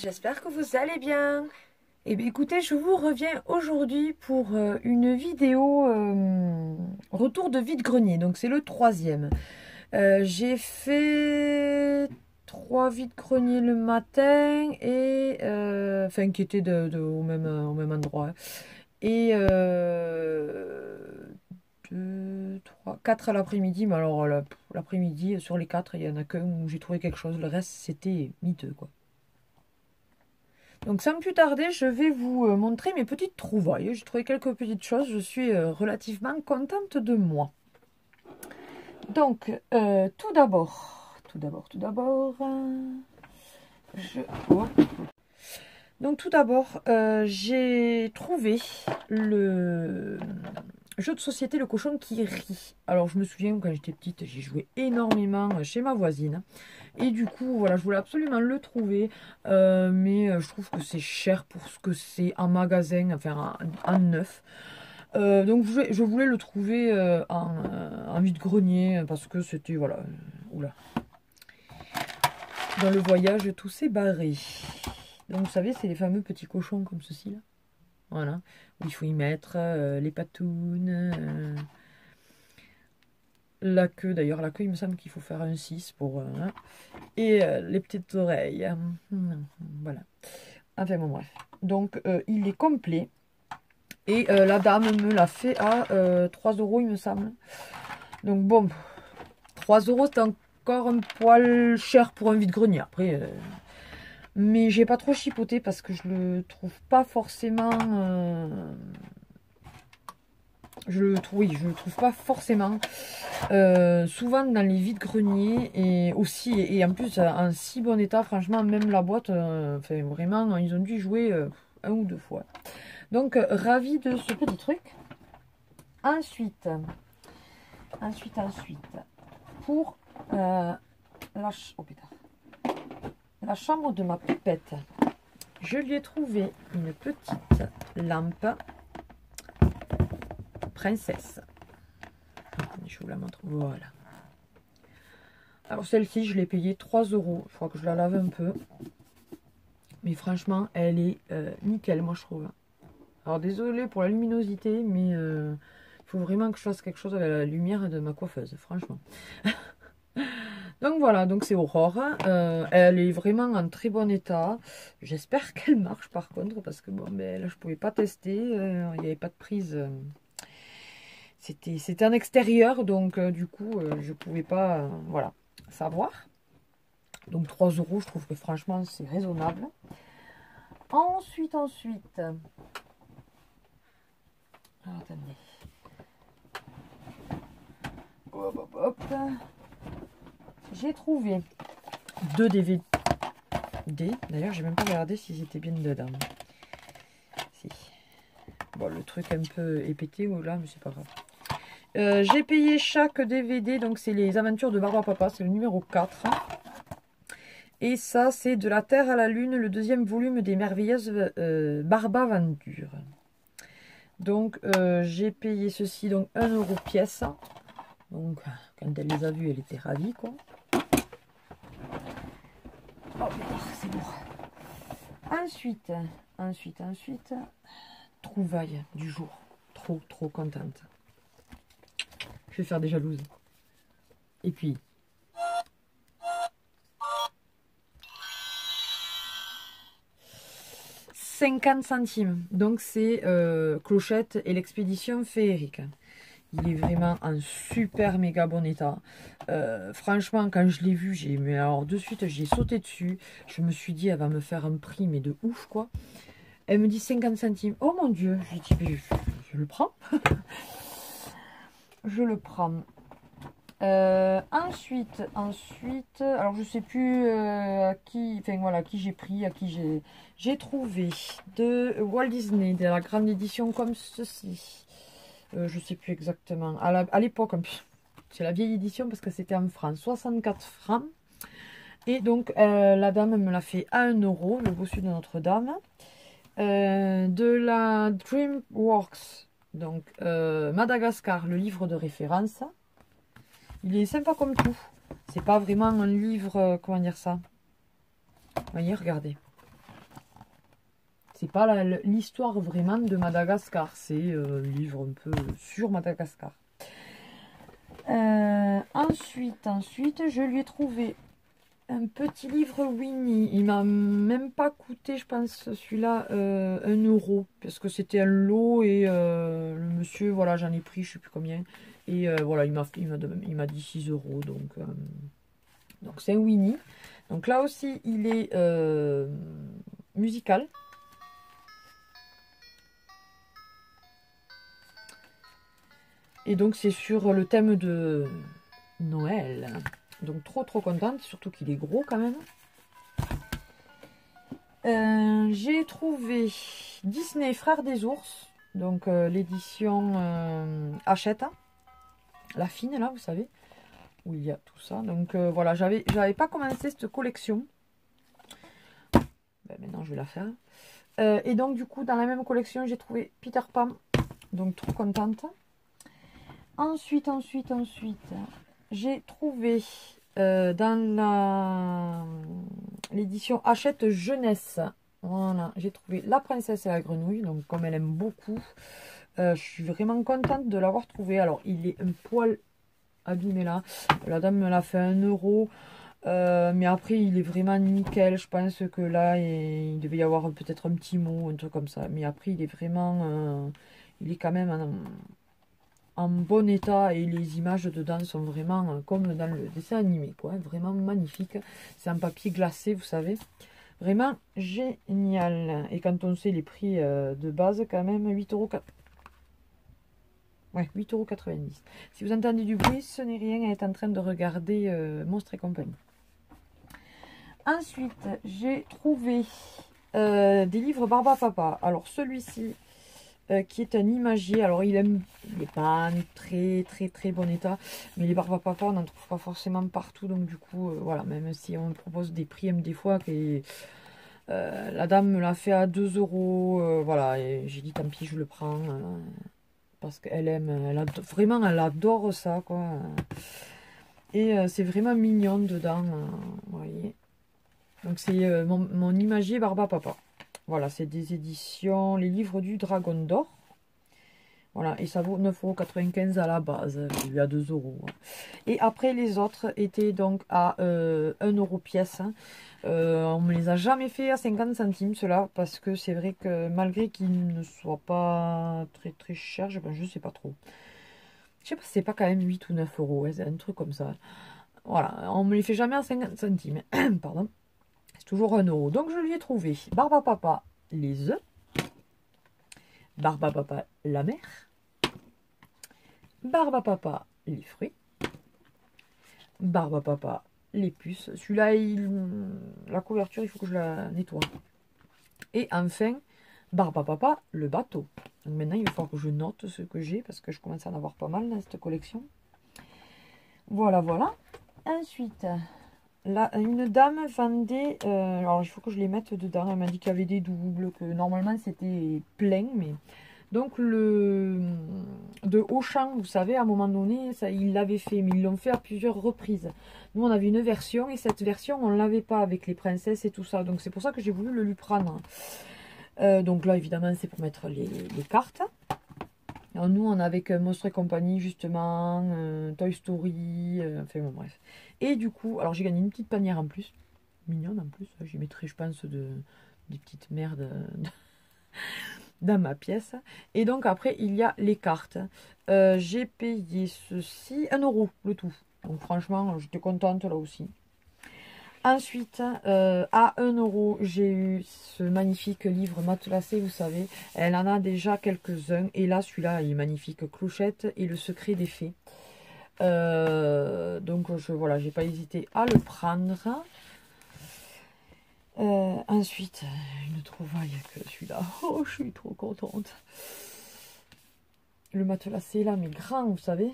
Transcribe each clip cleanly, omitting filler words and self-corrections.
j'espère que vous allez bien. Et bien écoutez, je vous reviens aujourd'hui pour une vidéo retour de vide-grenier. Donc c'est le troisième. J'ai fait 3 vide-greniers le matin et enfin qui étaient au même endroit. Et 2, 3, 4 à l'après-midi. Mais alors l'après-midi, sur les 4, il y en a qu'un où j'ai trouvé quelque chose. Le reste, c'était miteux, quoi. Donc sans plus tarder, je vais vous montrer mes petites trouvailles. J'ai trouvé quelques petites choses. Je suis relativement contente de moi. Donc, tout d'abord, donc tout d'abord, j'ai trouvé le jeu de société Le Cochon qui rit. Alors je me souviens quand j'étais petite, j'ai joué énormément chez ma voisine. Et du coup, voilà, je voulais absolument le trouver. Mais je trouve que c'est cher pour ce que c'est en magasin, enfin en neuf. Donc je voulais le trouver en vide-grenier parce que c'était, voilà, oula. Dans le voyage, tout s'est barré. Donc vous savez, c'est les fameux petits cochons comme ceci là. Voilà, où il faut y mettre les patounes, la queue. D'ailleurs, la queue, il me semble qu'il faut faire un 6 pour... hein. Et les petites oreilles. Voilà. Enfin bon, bref. Donc, il est complet. Et la dame me l'a fait à 3 €, il me semble. Donc bon, 3 €, c'est encore un poil cher pour un vide-grenier. Après... mais j'ai pas trop chipoté parce que je le trouve pas forcément... je le trouve pas forcément souvent dans les vides-greniers et aussi, et en plus en si bon état, franchement, même la boîte, enfin vraiment, ils ont dû jouer 1 ou 2 fois. Donc, ravie de ce petit truc. Ensuite, pour la chambre de ma pipette, je lui ai trouvé une petite lampe princesse. Je vous la montre. Voilà. Alors celle-ci, je l'ai payée 3 €. Il faudra que je la lave un peu. Mais franchement, elle est nickel, moi je trouve. Alors désolé pour la luminosité, mais il faut vraiment que je fasse quelque chose avec la lumière de ma coiffeuse, franchement. Donc voilà, donc c'est Aurore. Elle est vraiment en très bon état. J'espère qu'elle marche par contre, parce que bon, ben, là je pouvais pas tester. Il n'y avait pas de prise. C'était en extérieur, donc du coup, je pouvais pas voilà, savoir. Donc 3 €, je trouve que franchement, c'est raisonnable. Ensuite. Alors, attendez. Hop. J'ai trouvé 2 DVD. D'ailleurs, j'ai même pas regardé s'ils étaient bien dedans. Si. Bon, le truc un peu est pété ou là, mais c'est pas grave. J'ai payé chaque DVD, donc c'est les aventures de Barbapapa, c'est le numéro 4. Et ça, c'est De la Terre à la Lune, le 2e volume des merveilleuses Barbaventures. Donc, j'ai payé ceci, donc 1 € pièce. Donc, quand elle les a vus, elle était ravie, quoi. Oh, c'est lourd. Ensuite, trouvaille du jour. Trop contente. Je vais faire des jalouses. Et puis... 50 centimes. Donc c'est Clochette et l'expédition féerique. Il est vraiment en super méga bon état. Franchement, quand je l'ai vu, mais alors de suite, j'ai sauté dessus. Je me suis dit, elle va me faire un prix, mais de ouf, quoi. Elle me dit 50 centimes. Oh mon Dieu, j'ai dit, je le prends. Je le prends. Ensuite, alors je sais plus à qui, enfin voilà, qui j'ai pris, à qui j'ai trouvé de Walt Disney, de la grande édition comme ceci. Je sais plus exactement. À l'époque, c'est la vieille édition parce que c'était en France, 64 francs. Et donc la dame me l'a fait à 1 €, le bossu de Notre-Dame. De la DreamWorks, donc Madagascar, le livre de référence. Il est sympa comme tout. C'est pas vraiment un livre, comment dire ça. Vous voyez, regardez. c'est pas l'histoire vraiment de Madagascar. C'est un livre un peu sur Madagascar. Ensuite, je lui ai trouvé un petit livre Winnie. Il m'a même pas coûté, je pense, celui-là, 1 €. Parce que c'était un lot et le monsieur, voilà, j'en ai pris, je sais plus combien. Et voilà, il m'a dit 6 €. Donc c'est un Winnie. Donc là aussi, il est musical. Et donc c'est sur le thème de Noël. Donc trop contente, surtout qu'il est gros quand même. J'ai trouvé Disney Frères des ours. Donc l'édition Hachette. La fine là, vous savez. Où il y a tout ça. Donc voilà, j'avais pas commencé cette collection. Ben, maintenant je vais la faire. Et donc du coup dans la même collection j'ai trouvé Peter Pan. Donc trop contente. Ensuite, j'ai trouvé dans l'édition Hachette Jeunesse, voilà, j'ai trouvé La Princesse et la Grenouille, donc comme elle aime beaucoup, je suis vraiment contente de l'avoir trouvé. Alors, il est un poil abîmé là, la dame me l'a fait 1 €, mais après, il est vraiment nickel. Je pense que là, il devait y avoir peut-être un petit mot, un truc comme ça, mais après, il est vraiment, il est quand même en bon état et les images dedans sont vraiment comme dans le dessin animé, quoi, vraiment magnifique. C'est un papier glacé, vous savez, vraiment génial. Et quand on sait les prix de base, quand même 8 €, ouais, 8,90 €. Si vous entendez du bruit, ce n'est rien, elle est en train de regarder Monstres et compagnie. Ensuite, j'ai trouvé des livres Barbapapa. Alors celui-ci, qui est un imagier. Alors il n'est pas en très bon état, mais les Barbapapa on n'en trouve pas forcément partout, donc du coup voilà, même si on propose des prix des fois, la dame me l'a fait à 2 €, voilà, et j'ai dit tant pis, je le prends, parce qu'elle aime, vraiment elle adore ça, quoi, et c'est vraiment mignon dedans, vous voyez. Donc c'est mon imagier Barbapapa. Voilà, c'est des éditions Les Livres du Dragon d'Or. Voilà, et ça vaut 9,95 € à la base. J'ai eu à 2 €. Et après, les autres étaient donc à 1 € pièce. On ne me les a jamais fait à 50 centimes, ceux-là, parce que c'est vrai que malgré qu'ils ne soient pas très chers, je ne sais pas trop. Je sais pas si c'est pas quand même 8 ou 9 €, ouais, c'est un truc comme ça. Voilà, on me les fait jamais à 50 centimes. Pardon. C'est toujours 1 €. Donc je lui ai trouvé Barbapapa les œufs, Barbapapa la mer, Barbapapa les fruits, Barbapapa les puces. Celui-là, la couverture, il faut que je la nettoie. Et enfin, Barbapapa le bateau. Donc maintenant, il va falloir que je note ce que j'ai, parce que je commence à en avoir pas mal dans cette collection. Voilà. Ensuite, là, une dame vendait, alors il faut que je les mette dedans, elle m'a dit qu'il y avait des doubles, que normalement c'était plein, mais donc de Auchan, vous savez, à un moment donné, ça, ils l'avaient fait, mais ils l'ont fait à plusieurs reprises. Nous on avait une version, et cette version on ne l'avait pas avec les princesses et tout ça, donc c'est pour ça que j'ai voulu le lui prendre. Donc là évidemment c'est pour mettre les cartes. Alors, nous, on a avec Monstres et compagnie, justement, Toy Story, enfin bon, bref. Et du coup, alors j'ai gagné une petite panière en plus, mignonne en plus, j'y mettrai, je pense, des petites merdes dans ma pièce. Et donc après, il y a les cartes. J'ai payé ceci 1 € le tout. Donc franchement, j'étais contente là aussi. Ensuite, à 1 €, j'ai eu ce magnifique livre matelassé, vous savez. Elle en a déjà quelques-uns. Et là, celui-là, il est magnifique. Clochette et le secret des fées. Donc, voilà, j'ai pas hésité à le prendre. Ensuite, une trouvaille que celui-là. Oh, je suis trop contente. Le matelassé, là, mais grand, vous savez.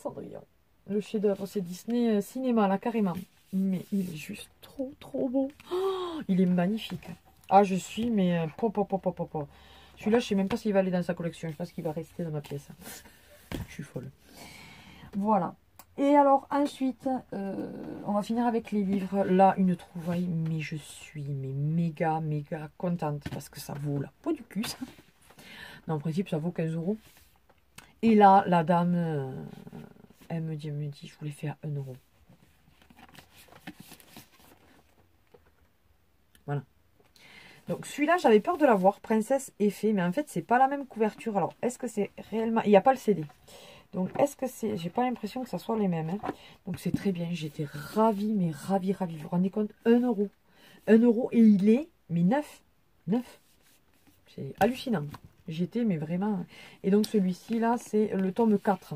Cendrillon. Le chef-d'œuvre, c'est Disney Cinéma, là, carrément. Mais il est juste trop beau. Oh, il est magnifique. Ah, je suis, mais... Celui-là, je sais même pas s'il va aller dans sa collection. Je pense qu'il va rester dans ma pièce. Je suis folle. Voilà. Et alors ensuite, on va finir avec les livres. Là, une trouvaille, mais je suis méga contente parce que ça vaut la peau du cul, ça. Non, en principe, ça vaut 15 €. Et là, la dame, elle me dit, je vous l'ai fait à 1 €. Voilà. Donc celui-là, j'avais peur de l'avoir, Princesse Effet, mais en fait, c'est pas la même couverture. Alors, est-ce que c'est réellement... Il n'y a pas le CD. Donc, est-ce que c'est... J'ai pas l'impression que ça soit les mêmes. Hein. Donc, c'est très bien. J'étais ravie, mais ravie. Vous vous rendez compte? 1 €. 1 € et il est, mais neuf. C'est hallucinant. J'étais, mais vraiment... Et donc, celui-ci, là, c'est le tome 4.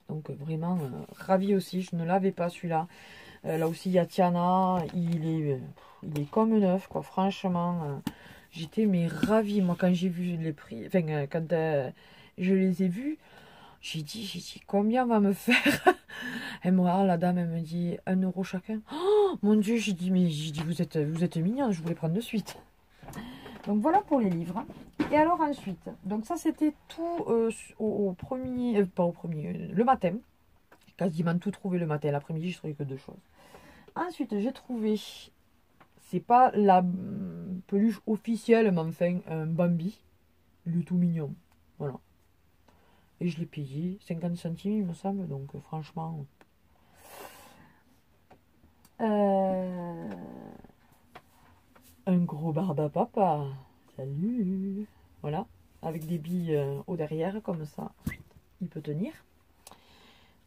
Donc, vraiment, ravie aussi. Je ne l'avais pas, celui-là. Là aussi, il y a Tiana. Il est comme neuf, quoi. Franchement, j'étais, mais ravie. Moi, quand j'ai vu les prix... Enfin, quand je les ai vus... J'ai dit, combien va me faire? Et moi, la dame, elle me dit 1 € chacun. Oh, mon Dieu, j'ai dit, vous êtes mignonne, je voulais prendre de suite. Donc voilà pour les livres. Et alors ensuite, donc ça c'était tout au premier, pas au premier, le matin. J'ai quasiment tout trouvé le matin. L'après-midi, je trouvais que 2 choses. Ensuite, j'ai trouvé, c'est pas la peluche officielle, mais enfin, un Bambi. Il est tout mignon. Voilà. Et je l'ai payé 50 centimes, il me semble. Donc, franchement... Un gros barbe à papa. Salut. Voilà. Avec des billes au derrière, comme ça. Il peut tenir.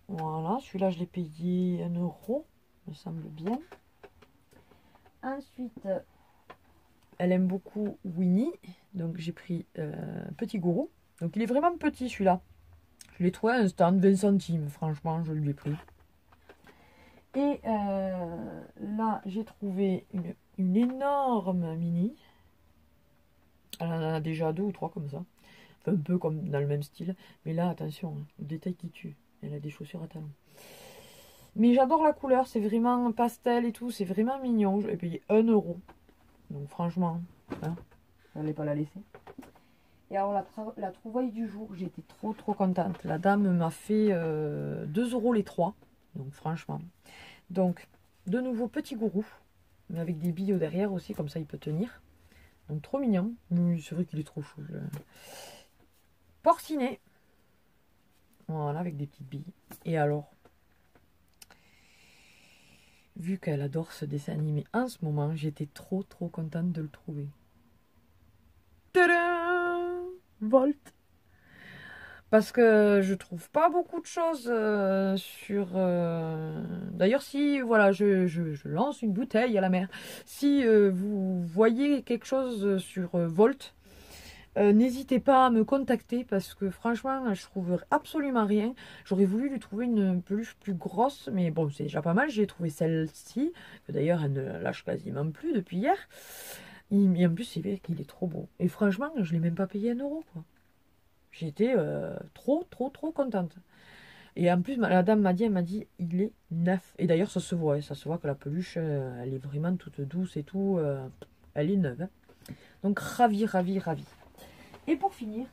Voilà. Celui-là, je l'ai payé 1 €. Me semble bien. Ensuite, elle aime beaucoup Winnie. Donc, j'ai pris Petit Gourou. Donc, il est vraiment petit, celui-là. Je l'ai trouvé à un stand, 20 centimes. Franchement, je lui ai pris. Et là, j'ai trouvé une énorme mini. Elle en a déjà 2 ou 3 comme ça. Enfin, un peu comme dans le même style. Mais là, attention, hein, le détail qui tue. Elle a des chaussures à talons. Mais j'adore la couleur. C'est vraiment pastel et tout. C'est vraiment mignon. Je l'ai payé 1 €. Donc franchement, hein, je n'allais pas la laisser. Et alors, la trouvaille du jour, j'étais trop contente. La dame m'a fait 2 € les 3. Donc franchement. Donc, de nouveau, Petit Gourou. Mais avec des billes au derrière aussi, comme ça il peut tenir. Donc trop mignon. Oui, c'est vrai qu'il est trop chou. Porcinet. Voilà, avec des petites billes. Et alors, vu qu'elle adore ce dessin animé en ce moment, j'étais trop contente de le trouver. Tadam! Volt. Parce que je trouve pas beaucoup de choses sur... D'ailleurs, si voilà, je lance une bouteille à la mer. Si vous voyez quelque chose sur Volt, n'hésitez pas à me contacter parce que franchement, je trouve absolument rien. J'aurais voulu lui trouver une peluche plus grosse, mais bon, c'est déjà pas mal. J'ai trouvé celle-ci, que d'ailleurs, elle ne lâche quasiment plus depuis hier. Et en plus, c'est vrai qu'il est trop beau. Et franchement, je ne l'ai même pas payé 1 €, quoi. J'étais trop contente. Et en plus, la dame m'a dit, il est neuf. Et d'ailleurs, ça se voit que la peluche, elle est vraiment toute douce et tout. Elle est neuve. Hein. Donc, ravie. Et pour finir,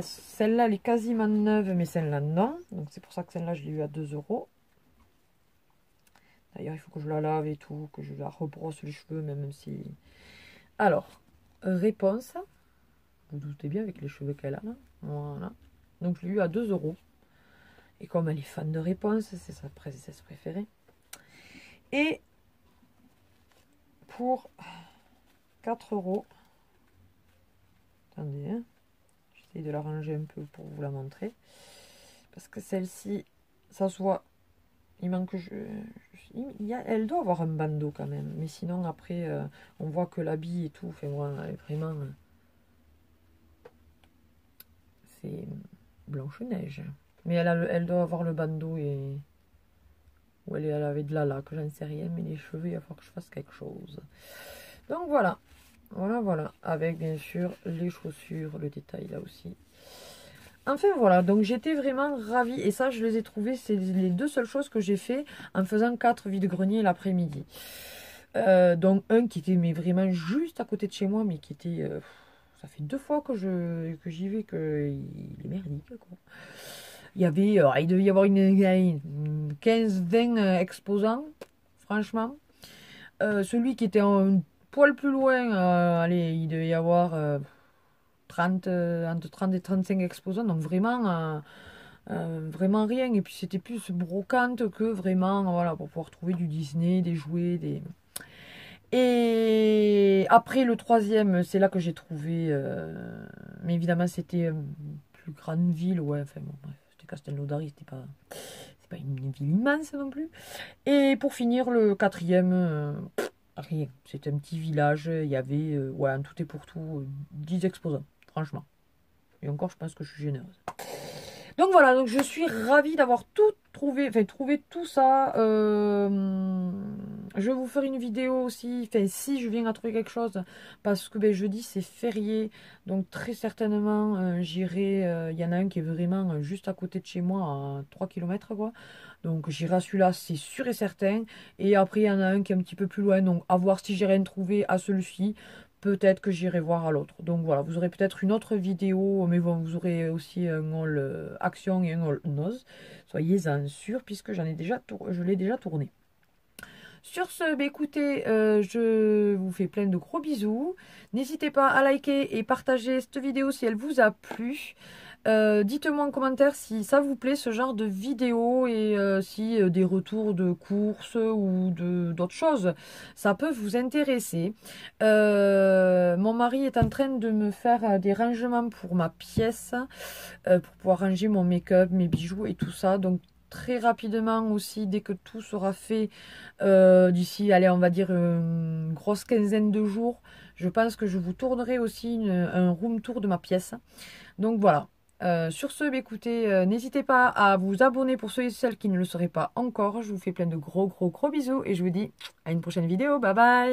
celle-là, elle est quasiment neuve, mais celle-là, non. Donc, c'est pour ça que celle-là, je l'ai eu à 2 €. D'ailleurs, il faut que je la lave et tout, que je la rebrosse les cheveux, même si... Alors, réponse. Vous doutez bien avec les cheveux qu'elle a, là. Voilà. Donc, je l'ai eu à 2 €. Et comme elle est fan de réponse, c'est sa princesse préférée. Et pour 4 €... Attendez, hein. J'essaie de la ranger un peu pour vous la montrer. Parce que celle-ci, ça se voit. Il manque... elle doit avoir un bandeau quand même. Mais sinon, après, on voit que l'habit et tout. Enfin, voilà, vraiment... c'est Blanche-Neige. Mais elle doit avoir le bandeau et... Ou elle avait de la laque, j'en sais rien. Mais les cheveux, il va falloir que je fasse quelque chose. Donc voilà. Voilà. Avec bien sûr les chaussures, le détail là aussi. Enfin voilà, donc j'étais vraiment ravie. Et ça, je les ai trouvés. C'est les 2 seules choses que j'ai fait en faisant 4 vide-greniers l'après-midi. Donc un qui était mais vraiment juste à côté de chez moi, mais qui était... ça fait 2 fois que j'y vais, qu'il est merdique, quoi. Il y avait, il devait y avoir une 15-20 exposants, franchement. Celui qui était un poil plus loin, allez, il devait y avoir 30, entre 30 et 35 exposants, donc vraiment, vraiment rien. Et puis c'était plus brocante que vraiment, voilà, pour pouvoir trouver du Disney, des jouets, des... Et après le troisième, c'est là que j'ai trouvé, mais évidemment c'était une plus grande ville, ouais, enfin bon, bref, c'était Castelnaudary, c'est pas une ville immense non plus. Et pour finir, le quatrième, rien, c'était un petit village, il y avait, ouais, en tout et pour tout, 10 exposants, franchement. Et encore, je pense que je suis généreuse. Donc voilà, donc je suis ravie d'avoir tout trouvé, enfin trouvé tout ça. Je vais vous faire une vidéo aussi, enfin si je viens à trouver quelque chose, parce que ben, jeudi c'est férié, donc très certainement j'irai, il y en a un qui est vraiment juste à côté de chez moi, à 3 km quoi. Donc j'irai à celui-là, c'est sûr et certain. Et après il y en a un qui est un petit peu plus loin, donc à voir si j'ai rien trouvé à celui-ci. Peut-être que j'irai voir à l'autre. Donc voilà, vous aurez peut-être une autre vidéo, mais bon, vous aurez aussi un haul action et un haul nose. Soyez-en sûrs, puisque je l'ai déjà tourné. Sur ce, bah écoutez, je vous fais plein de gros bisous. N'hésitez pas à liker et partager cette vidéo si elle vous a plu. Dites-moi en commentaire si ça vous plaît ce genre de vidéo et si des retours de courses ou d'autres choses, ça peut vous intéresser. Mon mari est en train de me faire des rangements pour ma pièce, pour pouvoir ranger mon make-up, mes bijoux et tout ça. Donc très rapidement aussi, dès que tout sera fait, d'ici, allez, on va dire une grosse quinzaine de jours, je pense que je vous tournerai aussi un room tour de ma pièce. Donc voilà. Sur ce, bah, écoutez, n'hésitez pas à vous abonner pour ceux et celles qui ne le seraient pas encore. Je vous fais plein de gros bisous et je vous dis à une prochaine vidéo. Bye bye!